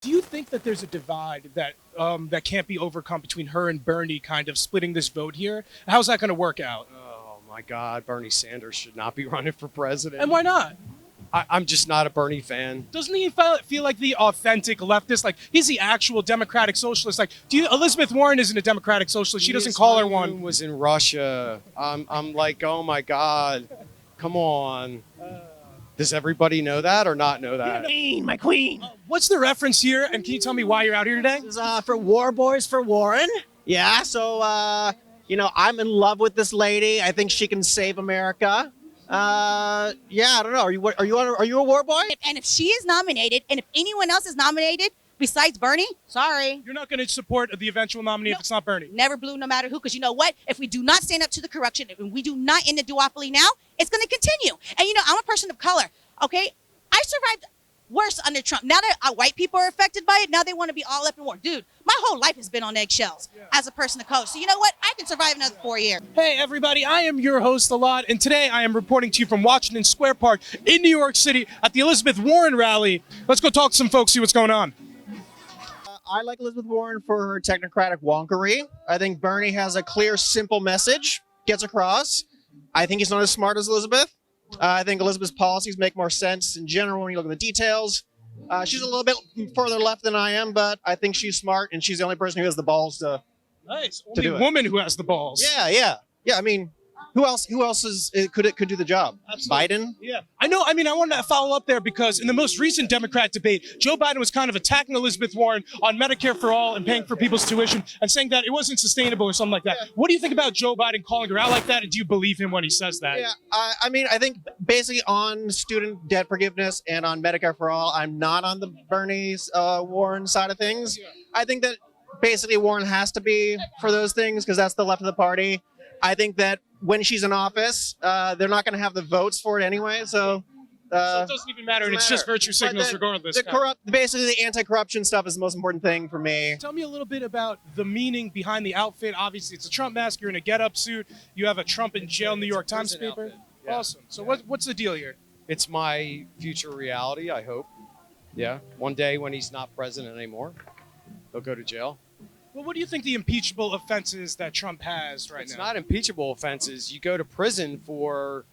Do you think that there's a divide that can't be overcome between her and Bernie, kind of splitting this vote here? How's that going to work out? Oh my God, Bernie Sanders should not be running for president. And why not? I'm just not a Bernie fan. Doesn't he feel like the authentic leftist? Like he's the actual democratic socialist. Like, Elizabeth Warren isn't a democratic socialist. She doesn't call her one. Was in Russia. I'm like, oh my God, come on. Does everybody know that or not know that? Queen, my queen. What's the reference here? And can you tell me why you're out here today? This is for War Boys for Warren. Yeah, so I'm in love with this lady. I think she can save America. Yeah, I don't know. Are you a war boy? And if she is nominated, and if anyone else is nominated besides Bernie, sorry. You're not going to support the eventual nominee if it's not Bernie. Never blue, no matter who, because you know what? If we do not stand up to the corruption, and we do not end the duopoly now, it's going to continue. And I'm a person of color, okay? I survived worse under Trump. Now that white people are affected by it, now they want to be all up in war. Dude, my whole life has been on eggshells as a person of color. So you know what? I can survive another 4 years. Hey, everybody. I am your host, Elad, and today I am reporting to you from Washington Square Park in New York City at the Elizabeth Warren rally. Let's go talk to some folks, see what's going on. I like Elizabeth Warren for her technocratic wonkery. I think Bernie has a clear, simple message, gets across. I think he's not as smart as Elizabeth. I think Elizabeth's policies make more sense in general when you look at the details. She's a little bit further left than I am, but I think she's smart, and she's the only person who has the balls to. Nice. To Only do it. woman who has the balls. Yeah. I mean, who else could do the job? Absolutely. Biden? Yeah, I know. I mean, I wanted to follow up there because in the most recent Democrat debate, Joe Biden was kind of attacking Elizabeth Warren on Medicare for all and paying for people's tuition and saying that it wasn't sustainable or something like that. What do you think about Joe Biden calling her out like that? And do you believe him when he says that? Yeah, I mean, I think basically on student debt forgiveness and on Medicare for all, I'm not on the Bernie's Warren side of things. I think that basically Warren has to be for those things because that's the left of the party. I think that when she's in office, they're not going to have the votes for it anyway. So it doesn't even matter, and it's just virtue signals regardless. Basically, the anti-corruption stuff is the most important thing for me. Tell me a little bit about the meaning behind the outfit. Obviously, it's a Trump mask. You're in a get-up suit. You have a Trump in jail New York Times paper. Yeah. Awesome. So what's the deal here? It's my future reality, I hope. Yeah, one day when he's not president anymore, he'll go to jail. Well, what do you think the impeachable offenses that Trump has right It's now? not impeachable offenses. You go to prison for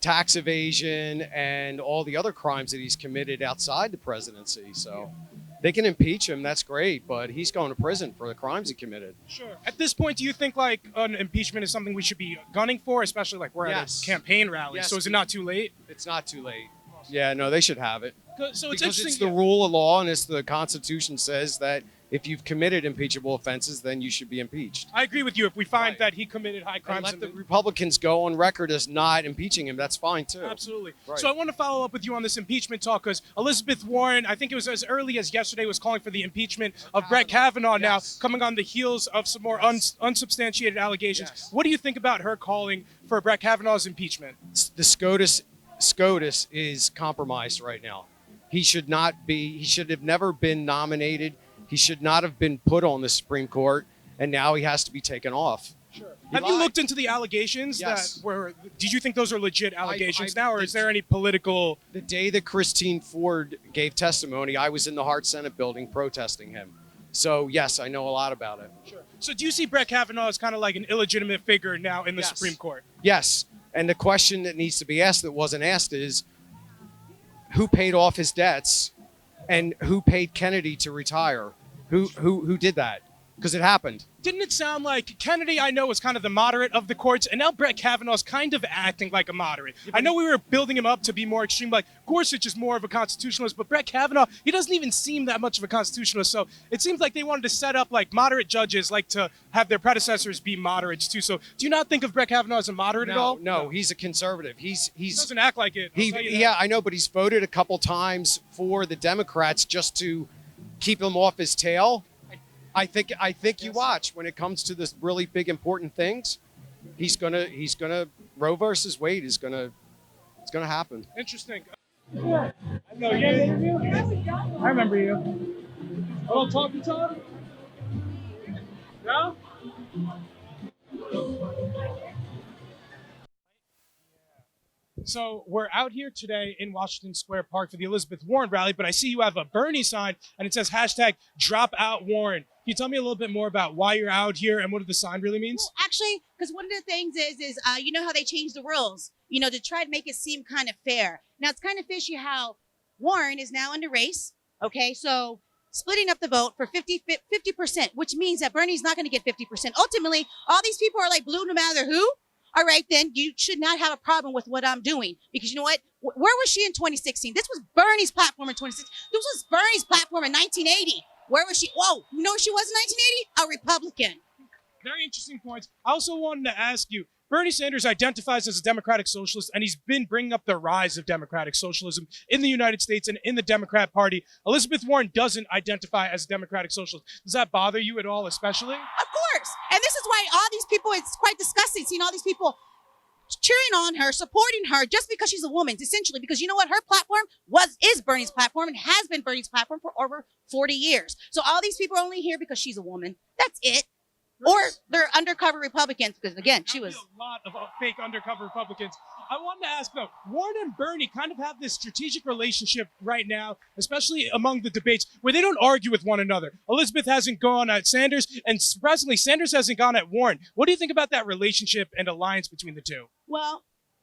tax evasion and all the other crimes that he's committed outside the presidency. So they can impeach him. That's great. But he's going to prison for the crimes he committed. Sure. At this point, do you think like an impeachment is something we should be gunning for, especially like we're at a campaign rally? Yes. So is it not too late? It's not too late. Yeah, no, they should have it. So it's Because interesting. it's the rule of law, and it's the Constitution says that if you've committed impeachable offenses, then you should be impeached. I agree with you. If we find Right. that he committed high And crimes, let the Republicans go on record as not impeaching him. That's fine, too. absolutely. Right. So I want to follow up with you on this impeachment talk because Elizabeth Warren, I think it was as early as yesterday, was calling for the impeachment of Brett Kavanaugh now, coming on the heels of some more unsubstantiated allegations. Yes. What do you think about her calling for Brett Kavanaugh's impeachment? The SCOTUS is compromised right now. He should have never been nominated. He should not have been put on the Supreme Court, and now he has to be taken off. Sure. He Have you lied. looked into the allegations Yes. that were? Did you think those are legit allegations I now, or did. is there any political? The day that Christine Ford gave testimony, I was in the Hart Senate building protesting him. So, yes, I know a lot about it. Sure. So do you see Brett Kavanaugh as kind of like an illegitimate figure now in the Yes. Supreme Court? Yes, and the question that needs to be asked that wasn't asked is, who paid off his debts and who paid Kennedy to retire? Who did that? Because it happened. Didn't it sound like Kennedy, I know, was kind of the moderate of the courts, and now Brett Kavanaugh's kind of acting like a moderate. I know we were building him up to be more extreme, like Gorsuch is more of a constitutionalist, but Brett Kavanaugh, he doesn't even seem that much of a constitutionalist. So it seems like they wanted to set up like moderate judges, like to have their predecessors be moderates too. So do you not think of Brett Kavanaugh as a moderate at all? No, he's a conservative. He doesn't act like it. I'll tell you that. Yeah, I know, but he's voted a couple times for the Democrats just to keep him off his tail. I think you watch when it comes to this really big important things. He's gonna Roe versus Wade it's gonna happen. Interesting. I know you had an interview. I remember you. Oh, talk to Tom. No. So we're out here today in Washington Square Park for the Elizabeth Warren rally, but I see you have a Bernie sign and it says hashtag drop out Warren. Can you tell me a little bit more about why you're out here and what the sign really means? Well, actually, because one of the things is you know how they changed the rules, to try to make it seem kind of fair. Now it's kind of fishy how Warren is now in the race. Okay, so splitting up the vote for 50%, which means that Bernie's not going to get 50%. Ultimately, all these people are like blue no matter who. All right, then you should not have a problem with what I'm doing because you know what? Where was she in 2016? This was Bernie's platform in 2016. This was Bernie's platform in 1980. Where was she? Whoa, you know where she was in 1980? A Republican. Very interesting points. I also wanted to ask you, Bernie Sanders identifies as a democratic socialist, and he's been bringing up the rise of democratic socialism in the United States and in the Democrat Party. Elizabeth Warren doesn't identify as a democratic socialist. Does that bother you at all, especially? Of course. And this is why all these people, it's quite disgusting seeing all these people cheering on her, supporting her just because she's a woman, essentially, because you know what? Her platform is Bernie's platform and has been Bernie's platform for over 40 years. So all these people are only here because she's a woman. That's it. Or they're undercover Republicans because, again, she was. A lot of fake undercover Republicans. I wanted to ask, though, Warren and Bernie kind of have this strategic relationship right now, especially among the debates, where they don't argue with one another. Elizabeth hasn't gone at Sanders, and surprisingly, Sanders hasn't gone at Warren. What do you think about that relationship and alliance between the two? Well,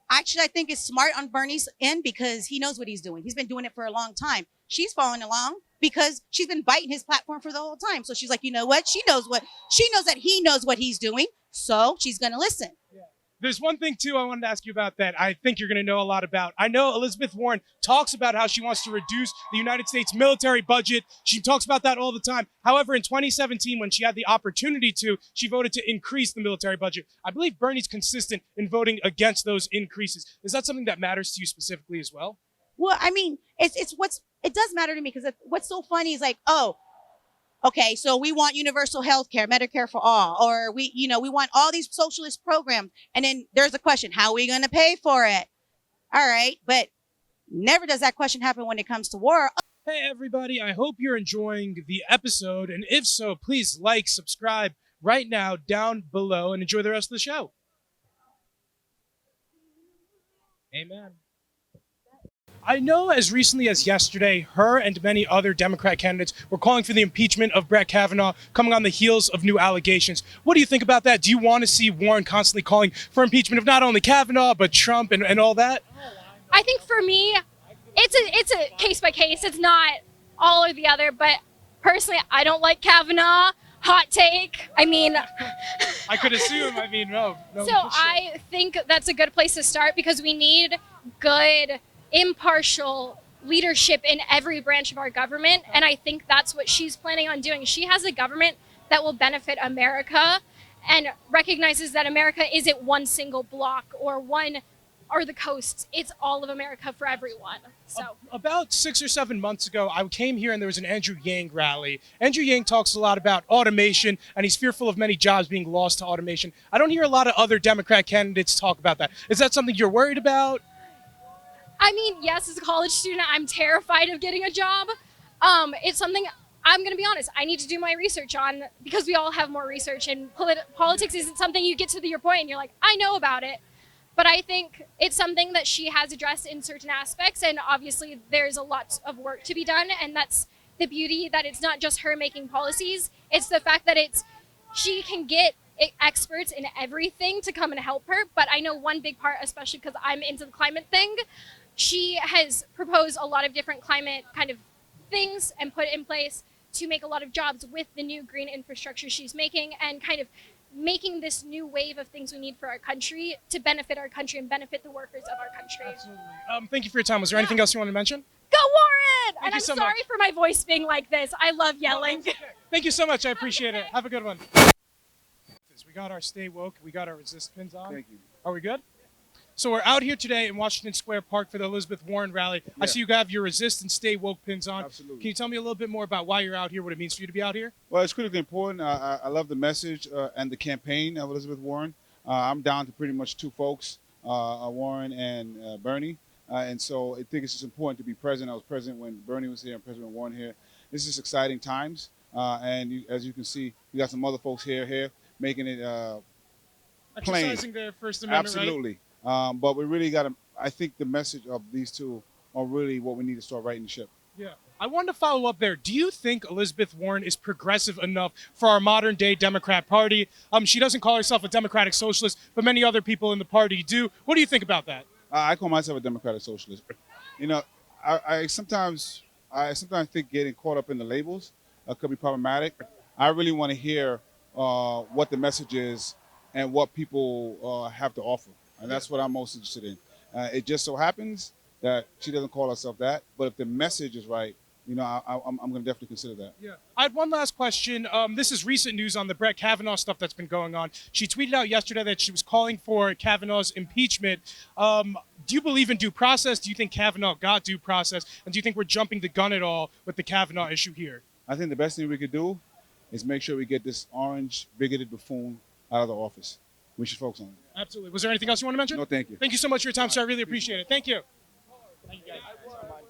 actually, I think it's smart on Bernie's end because he knows what he's doing. He's been doing it for a long time. She's following along because she's been biting his platform for the whole time. So she's like, you know what? She knows that he knows what he's doing. So she's going to listen. Yeah. There's one thing, too, I wanted to ask you about that I think you're going to know a lot about. I know Elizabeth Warren talks about how she wants to reduce the United States military budget. She talks about that all the time. However, in 2017, when she had the opportunity to, she voted to increase the military budget. I believe Bernie's consistent in voting against those increases. Is that something that matters to you specifically as well? Well, I mean, it does matter to me because what's so funny is like, oh, okay, so we want universal health care, Medicare for all, or we want all these socialist programs. And then there's a question, how are we going to pay for it? All right, but never does that question happen when it comes to war. Hey, everybody, I hope you're enjoying the episode. And if so, please like, subscribe right now down below and enjoy the rest of the show. Amen. I know as recently as yesterday, her and many other Democrat candidates were calling for the impeachment of Brett Kavanaugh, coming on the heels of new allegations. What do you think about that? Do you want to see Warren constantly calling for impeachment of not only Kavanaugh, but Trump and all that? I think for me, it's a case by case. It's not all or the other, but personally, I don't like Kavanaugh. Hot take. I mean, I could assume. No. So I think that's a good place to start because we need good, impartial leadership in every branch of our government. And I think that's what she's planning on doing. She has a government that will benefit America and recognizes that America isn't one single block or the coasts. It's all of America for everyone. So about 6 or 7 months ago, I came here and there was an Andrew Yang rally. Andrew Yang talks a lot about automation and he's fearful of many jobs being lost to automation. I don't hear a lot of other Democrat candidates talk about that. Is that something you're worried about? I mean, yes, as a college student, I'm terrified of getting a job. It's something I'm going to be honest, I need to do my research on because we all have more research and politics isn't something you get to your point and you're like, I know about it. But I think it's something that she has addressed in certain aspects. And obviously there's a lot of work to be done. And that's the beauty that it's not just her making policies. It's the fact that she can get experts in everything to come and help her. But I know one big part, especially because I'm into the climate thing, she has proposed a lot of different climate kind of things and put in place to make a lot of jobs with the new green infrastructure she's making and kind of making this new wave of things we need for our country to benefit our country and benefit the workers of our country. Absolutely. Thank you for your time. Was there anything else you want to mention? Go Warren! Thank And you I'm so sorry much. for my voice being like this. I love yelling. Okay. Thank you so much. I appreciate it. Have a good one. We got our Stay Woke. We got our Resist pins on. Thank you. Are we good? So we're out here today in Washington Square Park for the Elizabeth Warren rally. I see you have your Resist and Stay Woke pins on. Absolutely. Can you tell me a little bit more about why you're out here, what it means for you to be out here? Well, it's critically important. I love the message and the campaign of Elizabeth Warren. I'm down to pretty much two folks, Warren and Bernie. And so I think it's just important to be present. I was present when Bernie was here and President Warren here. This is exciting times. As you can see, we got some other folks here making it plain. Exercising their First Amendment right? Absolutely. But we really got to, I think the message of these two are really what we need to start righting the ship. Yeah. I wanted to follow up there. Do you think Elizabeth Warren is progressive enough for our modern day Democrat Party? She doesn't call herself a democratic socialist, but many other people in the party do. What do you think about that? I call myself a democratic socialist. You know, I sometimes think getting caught up in the labels could be problematic. I really want to hear what the message is and what people have to offer, and that's what I'm most interested in. It just so happens that she doesn't call herself that, but if the message is right, I'm going to definitely consider that. Yeah. I had one last question. This is recent news on the Brett Kavanaugh stuff that's been going on. She tweeted out yesterday that she was calling for Kavanaugh's impeachment. Do you believe in due process? Do you think Kavanaugh got due process? And do you think we're jumping the gun at all with the Kavanaugh issue here? I think the best thing we could do is make sure we get this orange, bigoted buffoon out of the office. We should focus on it. Absolutely. Was there anything else you want to mention? No, thank you. Thank you so much for your time, sir. I really appreciate it. Thank you. Thank you guys.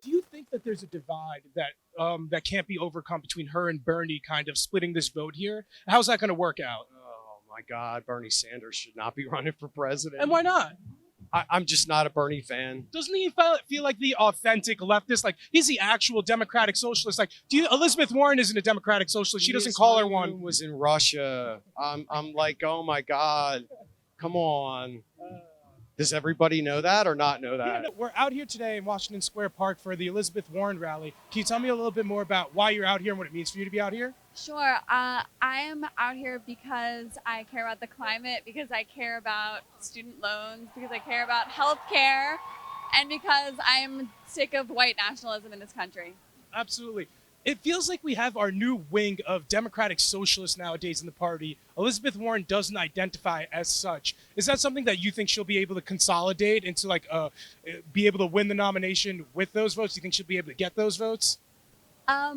Do you think that there's a divide that can't be overcome between her and Bernie kind of splitting this vote here? How's that going to work out? Oh my God, Bernie Sanders should not be running for president. And why not? I'm just not a Bernie fan. Doesn't he feel like the authentic leftist? Like he's the actual democratic socialist. Like, Elizabeth Warren isn't a democratic socialist. She doesn't call her one. Was in Russia. I'm like, oh my God, come on. Does everybody know that or not know that? Yeah, no, we're out here today in Washington Square Park for the Elizabeth Warren rally. Can you tell me a little bit more about why you're out here and what it means for you to be out here? Sure. I am out here because I care about the climate, because I care about student loans, because I care about health care, and because I'm sick of white nationalism in this country. Absolutely. It feels like we have our new wing of democratic socialists nowadays in the party. Elizabeth Warren doesn't identify as such. Is that something that you think she'll be able to consolidate into be able to win the nomination with those votes? Do you think she'll be able to get those votes? I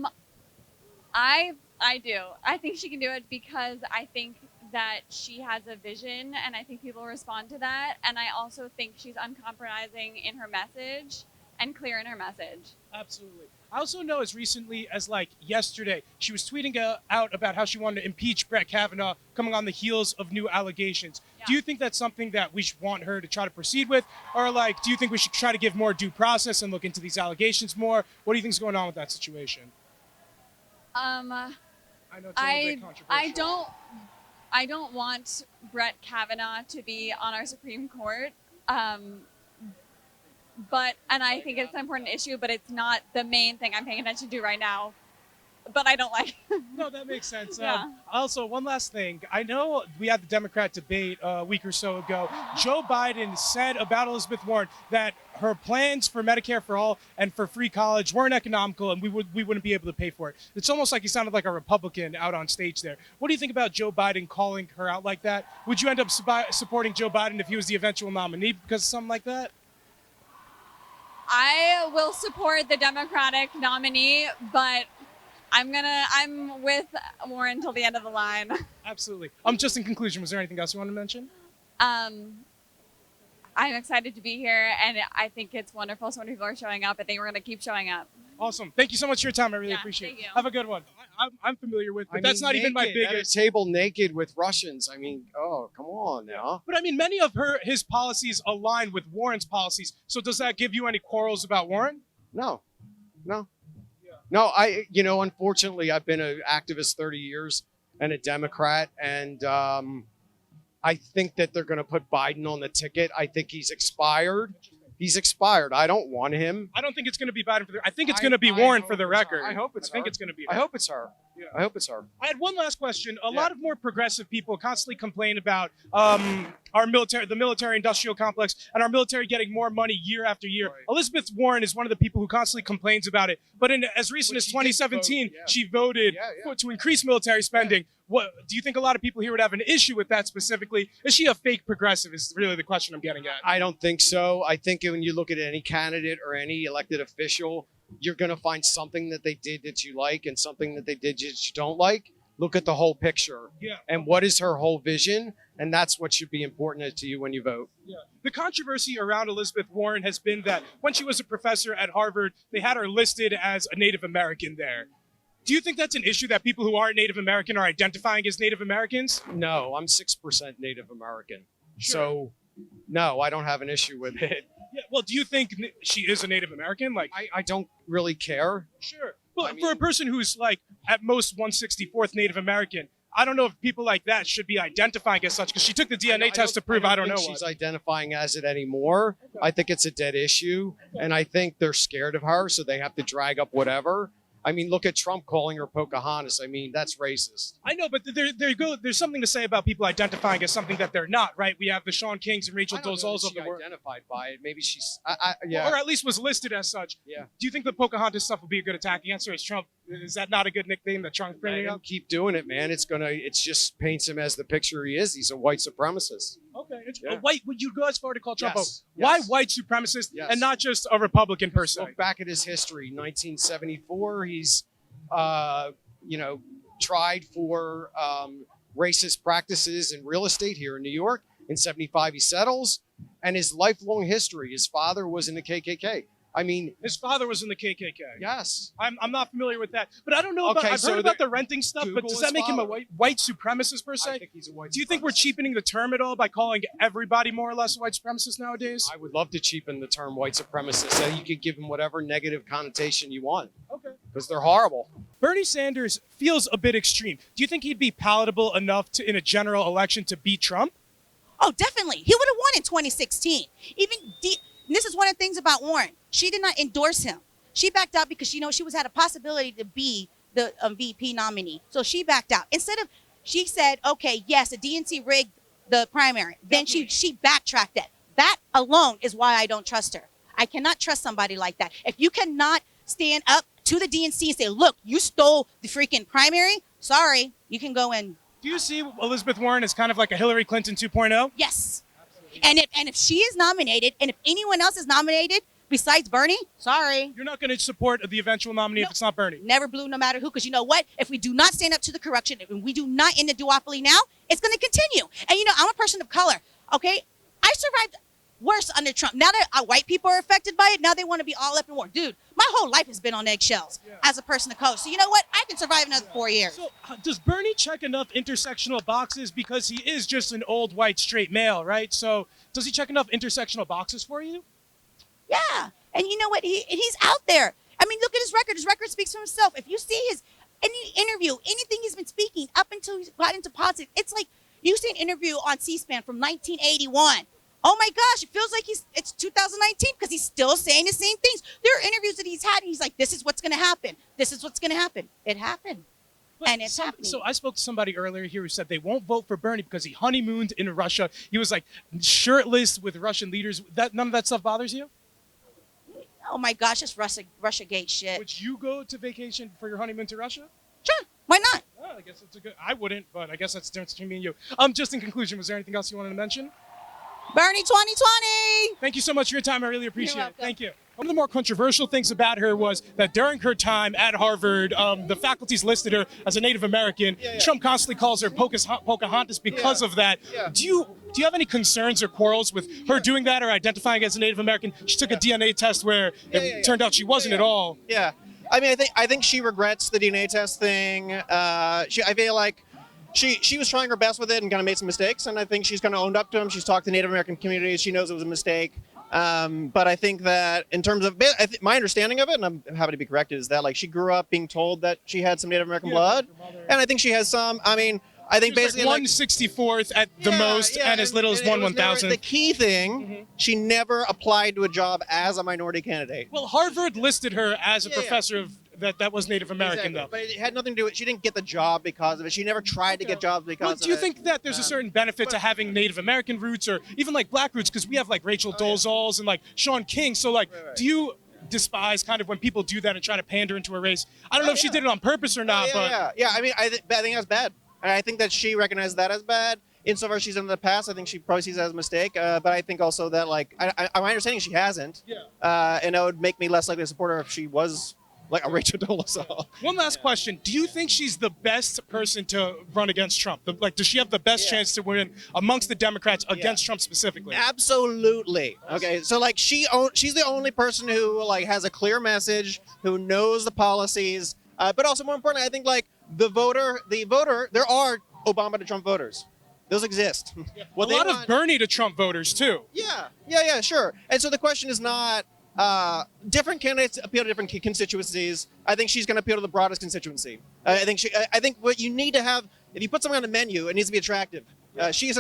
do. I think she can do it because I think that she has a vision and I think people respond to that. And I also think she's uncompromising in her message and clear in her message. Absolutely. I also know as recently as yesterday, she was tweeting out about how she wanted to impeach Brett Kavanaugh coming on the heels of new allegations. Yeah. Do you think that's something that we should want her to try to proceed with? Or do you think we should try to give more due process and look into these allegations more? What do you think is going on with that situation? I know it's a little bit controversial. I don't want Brett Kavanaugh to be on our Supreme Court. And I think it's an important issue, but it's not the main thing I'm paying attention to right now. But I don't like it. No, that makes sense. Yeah. Also, one last thing. I know we had the Democrat debate a week or so ago. Joe Biden said about Elizabeth Warren that her plans for Medicare for all and for free college weren't economical and we wouldn't be able to pay for it. It's almost like he sounded like a Republican out on stage there. What do you think about Joe Biden calling her out like that? Would you end up supporting Joe Biden if he was the eventual nominee because of something like that? I will support the Democratic nominee, but I'm with Warren till the end of the line. Absolutely. Just in conclusion, was there anything else you want to mention? I'm excited to be here, and I think it's wonderful. So many people are showing up. I think we're going to keep showing up. Awesome. Thank you so much for your time. I really appreciate it. Thank you. Have a good one. I'm familiar with, but that's not even my biggest. At a table naked with Russians. I mean, oh, come on now. But I mean, many of his policies align with Warren's policies. So does that give you any quarrels about Warren? No. No, unfortunately, I've been an activist 30 years and a Democrat, and I think that they're going to put Biden on the ticket. I think he's expired. I don't want him. I don't think it's going to be Biden I think it's going to be Warren for the record. I hope it's her. I think it's going to be her. I hope it's her. Yeah. I hope it's her. I had one last question. A lot of more progressive people constantly complain about our military, the military-industrial complex, and our military getting more money year after year. Right. Elizabeth Warren is one of the people who constantly complains about it. But as recent as 2017, she voted to increase military spending. Yeah. What do you think? A lot of people here would have an issue with that specifically. Is she a fake progressive? Is really the question I'm getting at. I don't think so. I think when you look at any candidate or any elected official, you're going to find something that they did that you like and something that they did that you don't like. Look at the whole picture. Yeah. And what is her whole vision? And that's what should be important to you when you vote. Yeah. The controversy around Elizabeth Warren has been that when she was a professor at Harvard, they had her listed as a Native American there. Do you think that's an issue that people who aren't Native American are identifying as Native Americans? No, I'm 6% Native American. Sure. So No, I don't have an issue with it. Yeah. Well, do you think she is a Native American? Like, I don't really care. sure. Well, I for a mean- person who's like at most 164th Native American, I don't know if people like that should be identifying as such because she took the DNA test to prove I don't know think what. she's identifying as it anymore. I think it's a dead issue, and I think they're scared of her, so they have to drag up whatever. I mean, look at Trump calling her Pocahontas. I mean, that's racist. I know, but there you go. There's something to say about people identifying as something that they're not, right? We have the Sean Kings and Rachel I don't know Dolezals that of she the world, identified by it. Maybe she's, yeah. or at least was listed as such. Yeah. Do you think the Pocahontas stuff would be a good attack against her? Is Trump? Is that not a good nickname that Trump's Let bringing him up? keep doing it, man. It's just paints him as the picture he is. He's a white supremacist. Okay, it's Yeah. a white. Would you go as far to call Trump Yes. a why Yes. white supremacist Yes. and not just a Republican per se? Look back at his history. 1974, he's, tried for racist practices in real estate here in New York. In 75, he settles. And his lifelong history, his father was in the KKK. I mean, His father was in the KKK. yes. I'm not familiar with that, but I don't know about. Okay, I've so heard about there- the renting stuff, but Google does his that make him a father. white supremacist per se? I think he's a white Do you think we're supremacist. cheapening the term at all by calling everybody more or less a white supremacist nowadays? I would love to cheapen the term white supremacist so you could give them whatever negative connotation you want Okay. because they're horrible. Bernie Sanders feels a bit extreme. Do you think he'd be palatable enough to, in a general election, to beat Trump? Oh, definitely. He would have won in 2016. And this is one of the things about Warren. She did not endorse him. She backed out because she had a possibility to be the VP nominee. So she backed out. She said, okay, yes, the DNC rigged the primary. Then she backtracked that. That alone is why I don't trust her. I cannot trust somebody like that. If you cannot stand up to the DNC and say, look, you stole the freaking primary, sorry, you can go and Do you see Elizabeth Warren as kind of like a Hillary Clinton 2.0? yes. And if she is nominated, and if anyone else is nominated besides Bernie, sorry, You're not going to support the eventual nominee if No. it's not Bernie. never blue, no matter who. Because you know what? If we do not stand up to the corruption, and we do not end the duopoly now, it's going to continue. And I'm a person of color. Okay, I survived worse under Trump. Now that white people are affected by it, now they want to be all up in war. Dude, my whole life has been on eggshells as a person of color. So you know what? I can survive another 4 years. So does Bernie check enough intersectional boxes because he is just an old white straight male, right? So does he check enough intersectional boxes for you? Yeah. And you know what? He's out there. I mean, look at his record. His record speaks for himself. If you see any interview, anything he's been speaking up until he got into politics, it's like you see an interview on C-SPAN from 1981. Oh my gosh, it feels like it's 2019 because he's still saying the same things. There are interviews that he's had and he's like, this is what's going to happen. This is what's going to happen. It happened. And it's happening. So I spoke to somebody earlier here who said they won't vote for Bernie because he honeymooned in Russia. He was like shirtless with Russian leaders. None of that stuff bothers you? Oh my gosh, it's Russiagate shit. Would you go to vacation for your honeymoon to Russia? Sure, why not? Oh, I guess that's a good. I wouldn't, but I guess that's the difference between me and you. Just in conclusion, was there anything else you wanted to mention? Bernie 2020. Thank you so much for your time. I really appreciate it. welcome. Thank you. One of the more controversial things about her was that during her time at Harvard, the faculties listed her as a Native American. Trump constantly calls her Pocahontas because of that. Do you have any concerns or quarrels with her doing that or identifying as a Native American? She took a DNA test where it turned out she wasn't at all. Yeah, I mean, I think she regrets the DNA test thing. I feel like she was trying her best with it and kind of made some mistakes, and I think she's kind of owned up to them. She's talked to Native American communities. She knows it was a mistake. But I think that in terms of my understanding of it, and I'm happy to be corrected, is that like she grew up being told that she had some Native American blood, and I think she has some. I mean, I think She was basically like 1/64th at the most, and as little as it was never- 1/1000. The key thing, she never applied to a job as a minority candidate. Well, Harvard listed her as a Yeah. professor of that was Native American, Exactly. though. But it had nothing to do with. She didn't get the job because of it. She never tried to get jobs because Well, of do you it. think that there's a certain benefit to having Native American roots or even like black roots? Because we have like Rachel Dolezals and like Sean King. So like, Right. do you despise kind of when people do that and try to pander into a race? I don't know if she did it on purpose or not, but yeah. I mean, I think that's bad. And I think that she recognized that as bad. Insofar as she's in the past, I think she probably sees it as a mistake. But I think also that like, my understanding she hasn't. Yeah. And it would make me less likely to support her if she was like a Rachel Dolezal. One last question. Do you think she's the best person to run against Trump? Like, does she have the best chance to win amongst the Democrats against Trump specifically? Absolutely. Okay. So like she's the only person who like has a clear message, who knows the policies, but also more importantly, I think like the voter, there are Obama to Trump voters. Those exist. A What they lot of want- Bernie to Trump voters too. Yeah, sure. And so the question is not different candidates appeal to different constituencies. I think she's going to appeal to the broadest constituency. I think what you need to have, if you put something on the menu, it needs to be attractive. She's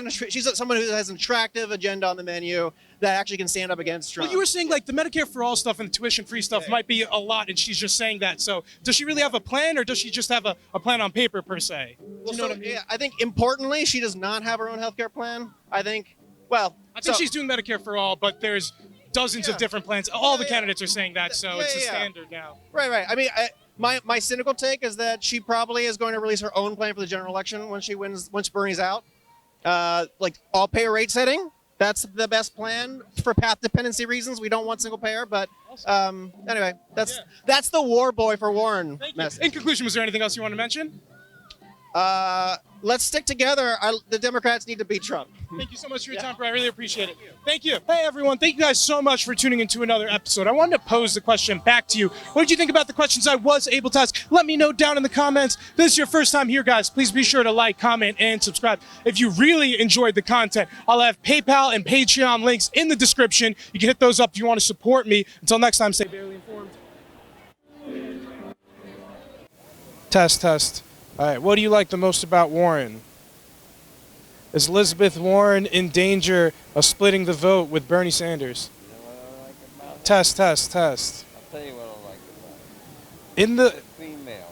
someone who has an attractive agenda on the menu that actually can stand up against Trump. Well, you were saying like the Medicare for all stuff and the tuition-free stuff might be a lot, and she's just saying that. So does she really have a plan, or does she just have a plan on paper per se? Do you know what I mean? Yeah, I think importantly, she does not have her own healthcare plan. I think she's doing Medicare for all, but there's dozens of different plans. All the candidates are saying that, so it's the standard now. Right. I mean, my cynical take is that she probably is going to release her own plan for the general election once Bernie's out. Like all payer rate setting. That's the best plan for path dependency reasons. We don't want single payer, but anyway, that's the war boy for Warren message. In conclusion, was there anything else you want to mention? Let's stick together. The Democrats need to beat Trump. Thank you so much for your time, bro. I really appreciate it. Thank you. Hey, everyone. Thank you guys so much for tuning into another episode. I wanted to pose the question back to you. What did you think about the questions I was able to ask? Let me know down in the comments. If this is your first time here, guys, please be sure to like, comment, and subscribe. If you really enjoyed the content, I'll have PayPal and Patreon links in the description. You can hit those up if you want to support me. Until next time, stay barely informed. Test. All right, what do you like the most about Warren? Is Elizabeth Warren in danger of splitting the vote with Bernie Sanders? You know what I like about it? Test. I'll tell you what I like about it. In the Female.